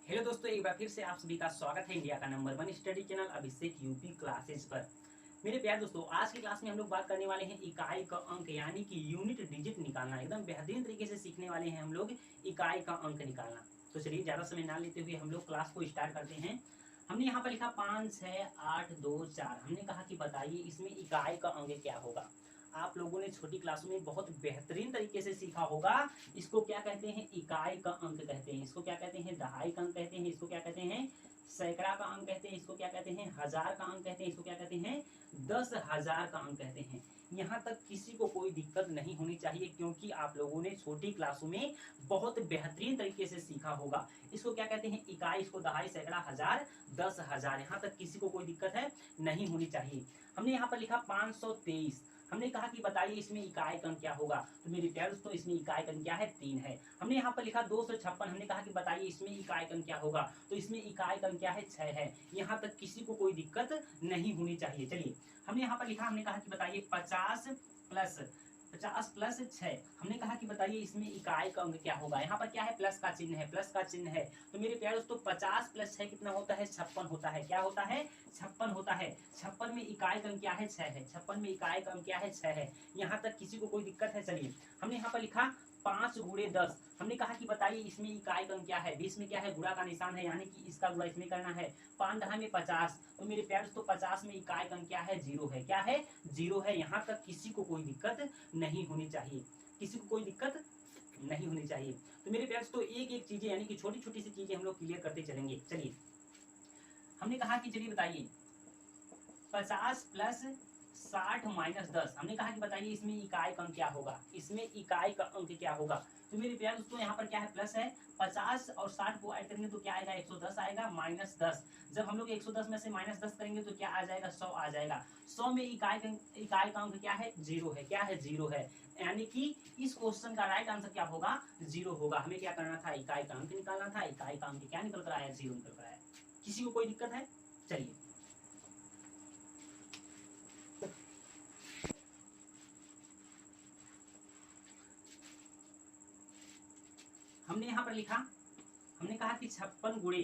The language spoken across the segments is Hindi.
हेलो दोस्तों, एक बार फिर से आप सभी का स्वागत है इंडिया का नंबर 1 स्टडी चैनल अभिषेक यूपी क्लासेज पर। मेरे प्यारे दोस्तों, आज की क्लास में हम लोग बात करने वाले हैं इकाई का अंक यानी कि यूनिट डिजिट निकालना। एकदम बेहतरीन तरीके से सीखने वाले हैं हम लोग इकाई का अंक निकालना। तो चलिए ज़्यादा समय ना लेते हुए हम लोग क्लास को स्टार्ट करते हैं। हमने यहाँ पर लिखा 5, 6, 8, 2, 4। हमने कहा कि बताइए इसमें इकाई का अंक क्या होगा। आप लोगों ने छोटी क्लासों में बहुत बेहतरीन तरीके से सीखा होगा। इसको क्या कहते हैं? इकाई का अंक कहते हैं। इसको क्या कहते हैं? दहाई का अंक कहते हैं। इसको क्या कहते हैं? सैकड़ा का अंक कहते हैं। इसको क्या कहते हैं? हजार का अंक कहते हैं। इसको क्या कहते हैं? 10,000 का अंक कहते हैं। यहाँ तक किसी को कोई दिक्कत नहीं होनी चाहिए, क्योंकि आप लोगों ने छोटी क्लासों में बहुत बेहतरीन तरीके से सीखा होगा। इसको क्या कहते हैं? इकाई। इसको दहाई, सैकड़ा, हजार, 10,000। यहाँ तक किसी को कोई दिक्कत है नहीं होनी चाहिए। हमने यहाँ पर लिखा 523। हमने कहा कि बताइए इसमें इकाई का अंक क्या होगा। तो मेरे प्यारे दोस्तों, इसमें इकाई का अंक क्या है? 3 है। हमने यहाँ पर लिखा 256। हमने कहा कि बताइए इसमें इकाई का अंक क्या होगा। तो इसमें इकाई का अंक क्या है? 6 है। यहाँ तक किसी को कोई दिक्कत नहीं होनी चाहिए। चलिए, हमने यहाँ पर लिखा, हमने कहा कि बताइए 50 प्लस 6। हमने कहा कि बताइए इसमें इकाई का अंक क्या होगा। यहाँ पर क्या है? प्लस का चिन्ह है, प्लस का चिन्ह है। तो मेरे प्यारे दोस्तों, 50 प्लस 6 कितना होता है? 56 होता है। क्या होता है? 56 होता है। 56 में इकाई का अंक क्या है? 6 है। 56 में इकाई का अंक क्या है? 6 है। यहाँ तक किसी को कोई दिक्कत है? चलिए, हमने यहाँ पर लिखा 5 गुणे 10। हमने कहा कि बताइए इसमें इकाई का अंक क्या है। 20 में क्या है? गुणा का निशान है, यानी कि इसका गुणा इसमें करना है। 5 दहा में 50। तो मेरे प्यारे दोस्तों, 50 में इकाई का अंक क्या है? 0 है। क्या है? 0 है। यहाँ तक किसी को कोई दिक्कत नहीं होनी चाहिए। किसी को कोई दिक्कत नहीं होनी चाहिए। तो मेरे प्यारे दोस्तों, एक एक चीजें यानी कि छोटी छोटी सी चीजें हम लोग क्लियर करते चलेंगे। चलिए, हमने कहा कि चलिए बताइए 50 प्लस 60 माइनस 10। हमने कहा कि बताइए इसमें इकाई का अंक क्या होगा। इसमें इकाई का अंक क्या होगा। तो मेरे प्यारे दोस्तों, यहाँ पर क्या है? प्लस है। 50 और 60 को ऐड करेंगे तो क्या आएगा? 110 आएगा, माइनस 10। जब हम लोग 110 में से माइनस 10 करेंगे तो क्या आ जाएगा? 100 आ जाएगा। 100 में इकाई का अंक क्या है? 0 है। क्या है? 0 है। यानी कि इस क्वेश्चन का राइट आंसर क्या होगा? 0 होगा। हमें क्या करना था? इकाई का अंक निकालना था। इकाई का अंक क्या निकल कर आया? 0 निकल कर आया। किसी को कोई दिक्कत है? चलिए, हमने यहां पर लिखा, हमने कहा कि 56 गुणे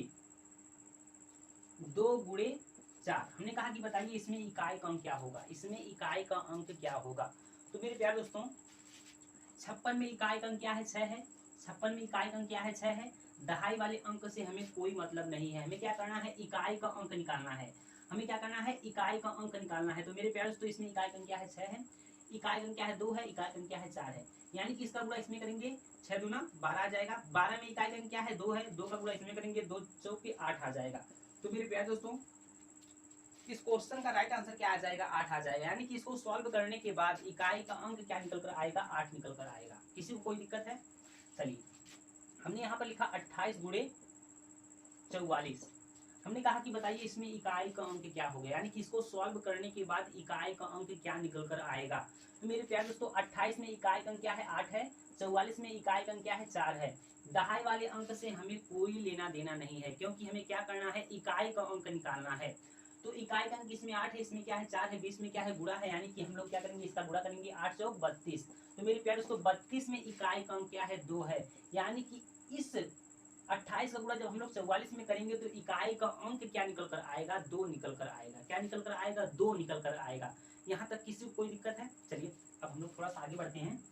2 गुणे 4। हमने कहा कि बताइए इसमें इकाई का अंक क्या होगा। इसमें इकाई का अंक क्या होगा। तो मेरे प्यारे दोस्तों, 56 में इकाई का अंक क्या है? 6 है। 56 में इकाई का अंक क्या है? 6 है। दहाई वाले अंक से हमें कोई मतलब नहीं है। हमें क्या करना है? इकाई का अंक निकालना है। हमें क्या करना है? इकाई का अंक निकालना है। तो मेरे प्यारे दोस्तों, इसमें इकाई का अंक क्या है? 6 है। इकाई का अंक क्या है? 2 है। इकाई का अंक क्या है? 4 है। यानी कि इसका गुणा इसमें करेंगे, 6 दूना 12 आ जाएगा। 12 में इकाई का अंक क्या है? 2 है। 2 का गुणा इसमें करेंगे, 2 चौके 8 आ जाएगा। तो मेरे प्यारे दोस्तों, इस क्वेश्चन का राइट आंसर क्या आ जाएगा? 8 आ जाएगा। यानी कि इसको सॉल्व करने के बाद इकाई का अंक क्या निकल कर आएगा? 8 निकल कर आएगा। किसी को कोई दिक्कत है? चलिए, हमने यहाँ पर लिखा 28 गुणे 44। हमने कहा कि बताइए इसमें इकाई का अंक क्या हो गया। यानी कि इसको सॉल्व करने के बाद इकाई का अंक क्या निकल कर आएगा। तो मेरे प्यारे दोस्तों, 28 में इकाई का अंक क्या है? 8 है। 44 में इकाई का अंक क्या है? 4 है। दहाई वाले अंक से हमें कोई लेना देना नहीं है, क्योंकि हमें क्या करना है? इकाई का अंक निकालना है। तो इकाई का अंक इसमें 8 है, इसमें क्या है? 4 है। 20 में क्या है? गुणा है, यानी कि हम लोग क्या करेंगे? इसका गुणा करेंगे। 8 चौक 32। तो मेरे प्यारे दोस्तों, 32 में इकाई का अंक क्या है? 2 है। यानी कि इस 28 का गुणा जब हम लोग 44 में करेंगे तो इकाई का अंक क्या निकल कर आएगा? 2 निकल कर आएगा। क्या निकल कर आएगा? 2 निकल कर आएगा। यहाँ तक किसी को कोई दिक्कत है? चलिए, अब हम लोग थोड़ा सा आगे बढ़ते हैं।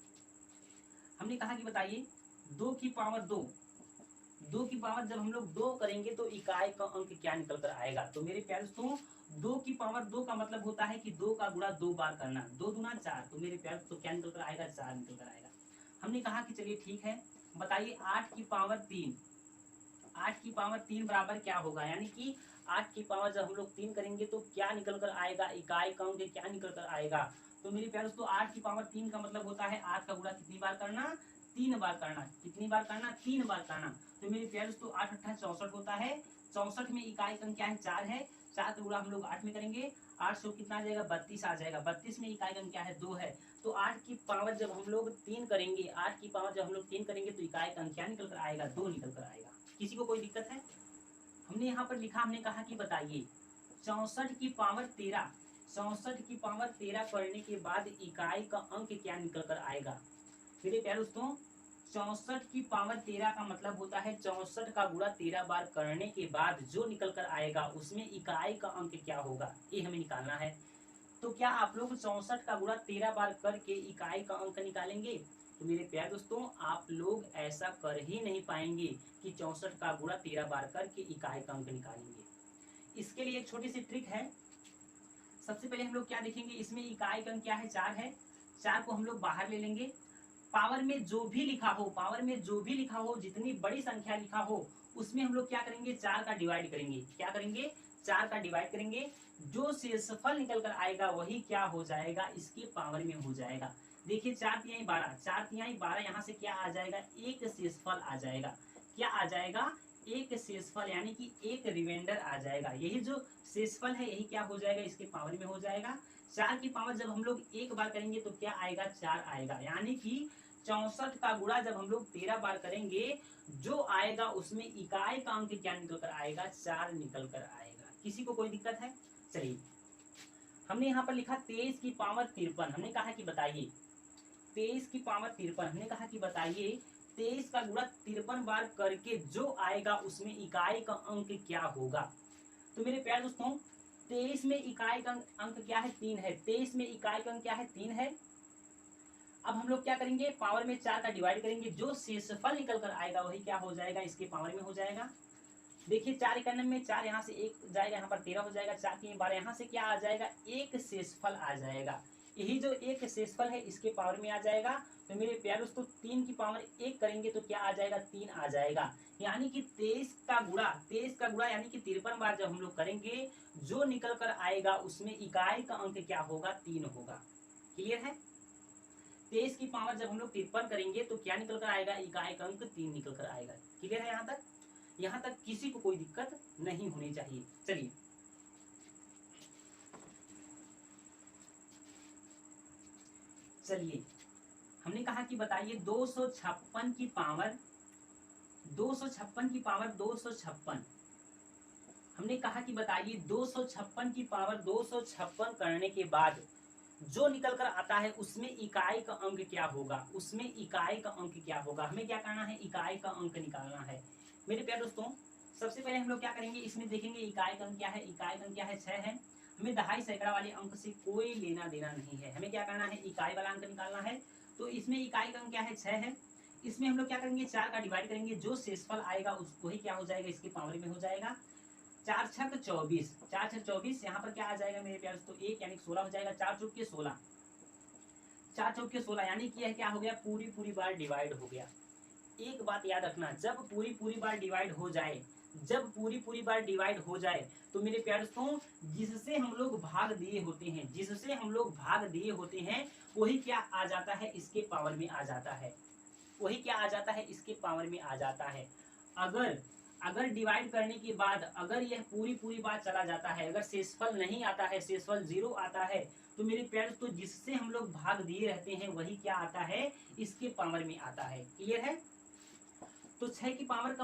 हमने कहा कि बताइए 2 की पावर 2। 2 की पावर जब हम लोग 2 करेंगे तो इकाई का अंक क्या निकल कर आएगा। तो मेरे प्यारे दोस्तों, 2 की पावर 2 का मतलब होता है कि 2 का गुणा 2 बार करना। 2 दूना 4। तो मेरे प्यारे दोस्तों, क्या निकल कर आएगा? 4 निकल कर आएगा। हमने कहा कि चलिए ठीक है, बताइए 8 की पावर 3। 8 की पावर 3 बराबर क्या होगा। यानी कि 8 की पावर जब हम लोग 3 करेंगे तो क्या निकल कर आएगा? इकाई का अंक क्या निकल कर आएगा। तो मेरे प्यारे दोस्तों, 8 की पावर 3 का मतलब होता है 8 का गुणा कितनी बार करना? 3 बार करना। कितनी बार करना? 3 बार करना। तो मेरे प्यारे दोस्तों, 8 अट्ठा 64 होता है। 64 में इकाई का अंक क्या है? 4 है। 4 का गुणा हम लोग 8 में करेंगे। 8 सौ कितना आ जाएगा? 32 आ जाएगा। 32 में इकाई का अंक क्या है? 2 है। तो 8 की पावर जब हम लोग 3 करेंगे, 8 की पावर जब हम लोग 3 करेंगे तो इकाई का अंक क्या निकल कर आएगा? 2 निकल कर आएगा। किसी को कोई दिक्कत है? हमने यहाँ पर लिखा, हमने कहा कि बताइए 64 की पावर 13। 64 की पावर 13 करने के बाद इकाई का अंक क्या निकल कर आएगा। मेरे प्यारे दोस्तों, 64 की पावर 13 का मतलब होता है 64 का गुणा 13 बार करने के बाद जो निकल कर आएगा उसमें इकाई का अंक क्या होगा, ये हमें निकालना है। तो क्या आप लोग 64 का गुणा 13 बार करके इकाई का अंक निकालेंगे? तो मेरे प्यारे दोस्तों, आप लोग ऐसा कर ही नहीं पाएंगे कि 64 का गुणा 13 बार करके इकाई का अंक निकालेंगे। इसके लिए एक छोटी सी ट्रिक है। सबसे पहले हम लोग क्या देखेंगे, इसमें इकाई का अंक क्या है, 4 है। 4 को हम लोग बाहर ले लेंगे। पावर में जो भी लिखा हो, पावर में जो भी लिखा हो, जितनी बड़ी संख्या लिखा हो उसमें हम लोग क्या करेंगे, 4 का डिवाइड करेंगे। क्या करेंगे, 4 का डिवाइड करेंगे। जो शेषफल निकल कर आएगा वही क्या हो जाएगा, इसके पावर में हो जाएगा। देखिए 4 तिहाई 12, 4 तिहाई 12, यहाँ से क्या आ जाएगा, एक शेषफल आ जाएगा। क्या आ जाएगा, एक शेषफल, यानी कि एक रिमाइंडर आ जाएगा। यही जो शेषफल है यही क्या हो जाएगा, इसके पावर में हो जाएगा। 4 की पावर जब हम लोग एक बार करेंगे तो क्या आएगा, 4 आएगा। यानी कि 64 का गुणा जब हम लोग 13 बार करेंगे जो आएगा उसमें इकाई का अंक क्या निकल कर आएगा, 4 निकल कर आएगा। किसी को कोई दिक्कत है? चलिए, हमने यहाँ पर लिखा 23 की पावर 53। हमने कहा कि बताइए 23 की पावर 53, हमने कहा कि बताइए 23 का गुणा 53 बार करके जो आएगा उसमें इकाई का अंक क्या होगा। तो मेरे प्यारे दोस्तों, 23 में इकाई का अंक क्या है, 3 है। 23 में इकाई का अंक क्या है, 3 है। अब हम लोग क्या करेंगे, पावर में 4 का डिवाइड करेंगे। जो शेषफल निकल कर आएगा वही क्या हो जाएगा, इसके पावर में हो जाएगा। देखिए 4 इक्यानवे में 4 यहाँ से एक जाएगा, यहाँ पर 13 हो जाएगा। 4 3 12, यहाँ से क्या आ जाएगा, एक शेषफल आ जाएगा। यही जो एक शेषफल है इसके पावर में आ जाएगा। तो मेरे प्यारे दोस्तों, 3 की पावर 1 करेंगे तो क्या आ जाएगा, 3 आ जाएगा। यानी कि 23 का गुणा यानी कि 53 बार जब हम लोग करेंगे जो निकल कर आएगा उसमें इकाई का अंक क्या होगा, 3 होगा। क्लियर है? 23 की पावर जब हम लोग 53 करेंगे तो क्या निकल कर आएगा, इकाई का अंक 3 निकल कर आएगा। क्लियर है? यहाँ तक, यहाँ तक किसी को कोई दिक्कत नहीं होनी चाहिए। चलिए, चलिए हमने कहा कि बताइए 256 की पावर 256 की पावर 256। हमने कहा कि बताइए 256 की पावर 256 करने के बाद जो निकल कर आता है उसमें इकाई का अंक क्या होगा, उसमें इकाई का अंक क्या होगा। हमें क्या करना है, इकाई का अंक निकालना है। मेरे प्यारे दोस्तों, सबसे पहले हम लोग क्या करेंगे, इसमें देखेंगे इकाई का अंक क्या है। इकाई का अंक क्या है, 6 है। हमें दहाई सैकड़ा वाले अंक से कोई लेना देना नहीं है। हमें क्या करना है, इकाई वाला अंक निकालना है। तो इसमें इकाई का अंक क्या है, 6 है। इसमें हम लोग क्या करेंगे, 4 का डिवाइड करेंगे। जो शेषफल आएगा उसको ही क्या हो जाएगा, इसके पावर में हो जाएगा। 4 छक 24, 4 छक 24, यहाँ पर क्या आ जाएगा मेरे प्यारे दोस्तों, 1 यानी 16 हो जाएगा। 4 चौके 16, 4 चौके 16, यानी कि यह क्या हो गया, पूरी पूरी बार डिवाइड हो गया। एक बात याद रखना, जब पूरी पूरी बार डिवाइड हो जाए, जब पूरी पूरी बार डिवाइड हो जाए तो मेरे प्यारे दोस्तों, जिससे हम लोग भाग दिए होते हैं, जिससे हम लोग भाग दिए होते हैं वही क्या आ जाता है, इसके पावर में आ जाता है। वही क्या आ जाता है, इसके पावर में आ जाता है। अगर अगर डिवाइड करने के बाद अगर यह पूरी पूरी बात चला जाता है, अगर शेषफल नहीं आता है, शेषफल 0 आता है, तो मेरे प्यारे दोस्तों जिससे हम लोग भाग दिए रहते हैं वही क्या आता है, इसके पावर में आता है। क्लियर है? तो 6 की पावर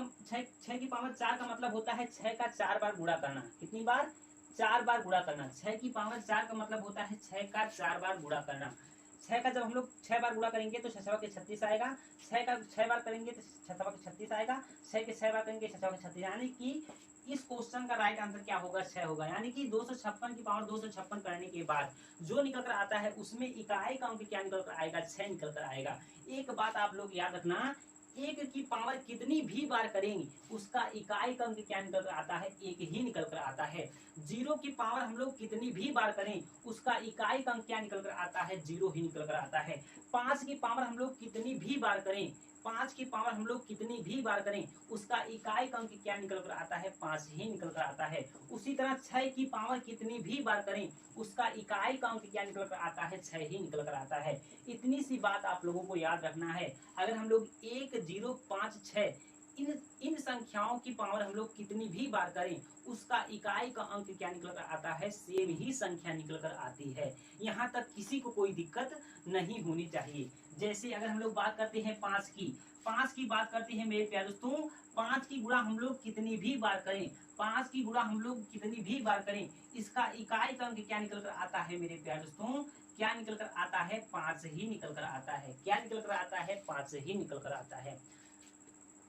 4 का मतलब होता है 6 का 4 बार गुणा करना। कितनी बार, 4 बार गुणा करना। 6 की पावर 4 का मतलब होता है 6 का 4 बार गुणा करना। 6 का जब हम लोग 6 बार गुणा करेंगे तो 6 के 36 आएगा। 6 का 6 बार करेंगे तो 6 के 36 आएगा। 6 के 6 बार करेंगे 6 के 36, यानी कि इस क्वेश्चन का राइट आंसर क्या होगा, 6 होगा। यानी कि 256 की पावर 256 करने के बाद जो निकल कर आता है उसमें इकाई का अंक क्या निकल कर आएगा, 6 निकल कर आएगा। एक बात आप लोग याद रखना, 1 की पावर कितनी भी बार करेंगे उसका इकाई का अंक क्या निकल कर आता है, 1 ही निकल कर आता है। 0 की पावर हम लोग कितनी भी बार करें उसका इकाई का अंक क्या निकल कर आता है, 0 ही निकल कर आता है। 5 की पावर हम लोग कितनी भी बार करें, 5 की पावर हम लोग कितनी भी बार करें उसका इकाई का अंक क्या निकल कर आता है, 5 ही निकल कर आता है। उसी तरह 6 की पावर कितनी भी बार करें उसका इकाई का अंक क्या निकल कर आता है, 6 ही निकल कर आता है। इतनी सी बात आप लोगों को याद रखना है। अगर हम लोग 1 0 5 6 इन संख्याओं की पावर हम लोग कितनी भी बार करें उसका इकाई का अंक क्या निकल कर आता है, सेम ही संख्या निकल कर आती है। यहाँ तक किसी को कोई दिक्कत नहीं होनी चाहिए। जैसे अगर हम लोग बात करते हैं 5 की, 5 की बात करते हैं मेरे प्यारे दोस्तों, 5 की गुणा हम लोग कितनी भी बार करें, 5 की गुणा हम लोग कितनी भी बार करें, इसका इकाई का अंक क्या निकल कर आता है मेरे प्यारे दोस्तों, क्या निकल कर आता है, 5 ही निकल कर आता है। क्या निकल कर आता है, 5 ही निकल कर आता है।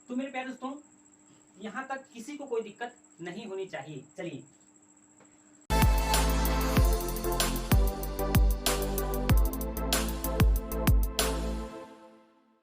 तो मेरे प्यारे दोस्तों यहाँ तक किसी को कोई दिक्कत नहीं होनी चाहिए। चलिए